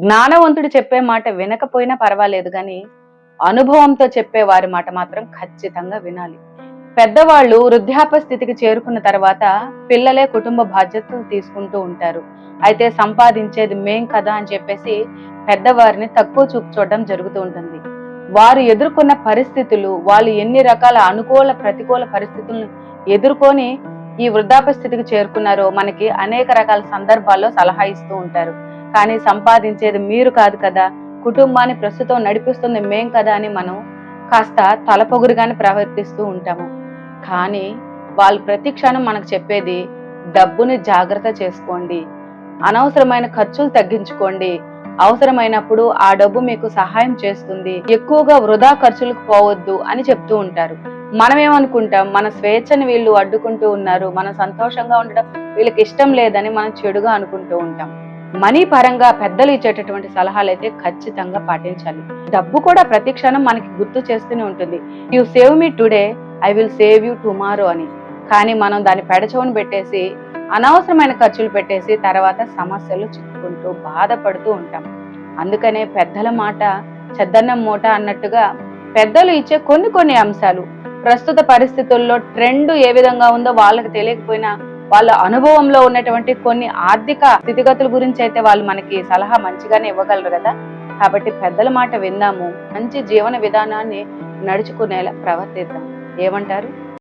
జ్ఞానవంతుడు చెప్పే మాట వినకపోయినా పర్వాలేదు గాని అనుభవంతో చెప్పే వారి మాట మాత్రం ఖచ్చితంగా వినాలి. పెద్దవాళ్ళు వృద్ధాప్య స్థితికి చేరుకున్న తర్వాత పిల్లలే కుటుంబ బాధ్యతలు తీసుకుంటూ ఉంటారు. అయితే సంపాదించేది మేం కదా అని చెప్పేసి పెద్దవారిని తక్కువ చూపు చూడడం జరుగుతూ ఉంటుంది. వారు ఎదుర్కొన్న పరిస్థితులు, వాళ్ళు ఎన్ని రకాల అనుకూల ప్రతికూల పరిస్థితులను ఎదుర్కొని ఈ వృద్ధాప్య స్థితికి చేరుకున్నారో మనకి అనేక రకాల సందర్భాల్లో సలహా ఇస్తూ ఉంటారు. కానీ సంపాదించేది మీరు కాదు కదా, కుటుంబాన్ని ప్రస్తుతం నడిపిస్తుంది మేం కదా అని మనం కాస్త తలపొగురుగానే ప్రవర్తిస్తూ ఉంటాము. కానీ వాళ్ళు ప్రతి క్షణం మనకు చెప్పేది డబ్బుని జాగ్రత్త చేసుకోండి, అనవసరమైన ఖర్చులు తగ్గించుకోండి, అవసరమైనప్పుడు ఆ డబ్బు మీకు సహాయం చేస్తుంది, ఎక్కువగా వృధా ఖర్చులకు పోవద్దు అని చెప్తూ ఉంటారు. మనం ఏమనుకుంటాం, మన స్వేచ్ఛని వీళ్ళు అడ్డుకుంటూ ఉన్నారు, మనం సంతోషంగా ఉండడం వీళ్ళకి ఇష్టం లేదని మనం చెడుగా అనుకుంటూ ఉంటాం. మనీ పరంగా పెద్దలు ఇచ్చేటటువంటి సలహాలు అయితే ఖచ్చితంగా పాటించాలి. డబ్బు కూడా ప్రతి క్షణం మనకి గుర్తు చేస్తూనే ఉంటుంది. You save me today, I will save you tomorrow అని. కానీ మనం దాన్ని పెడచవును పెట్టేసి అనవసరమైన ఖర్చులు పెట్టేసి తర్వాత సమస్యలు చిక్కుకుంటూ బాధపడుతూ ఉంటాం. అందుకనే పెద్దల మాట చెద్దన్నం మూట అన్నట్టుగా పెద్దలు ఇచ్చే కొన్ని అంశాలు ప్రస్తుత పరిస్థితుల్లో ట్రెండ్ ఏ విధంగా ఉందో వాళ్ళకి తెలియకపోయినా వాళ్ళ అనుభవంలో ఉన్నటువంటి కొన్ని ఆర్థిక స్థితిగతుల గురించి అయితే వాళ్ళు మనకి సలహా మంచిగానే ఇవ్వగలరు కదా. కాబట్టి పెద్దల మాట విందాము, మంచి జీవన విధానాన్ని నడుచుకునేలా ప్రవర్తిద్దాం. ఏమంటారు?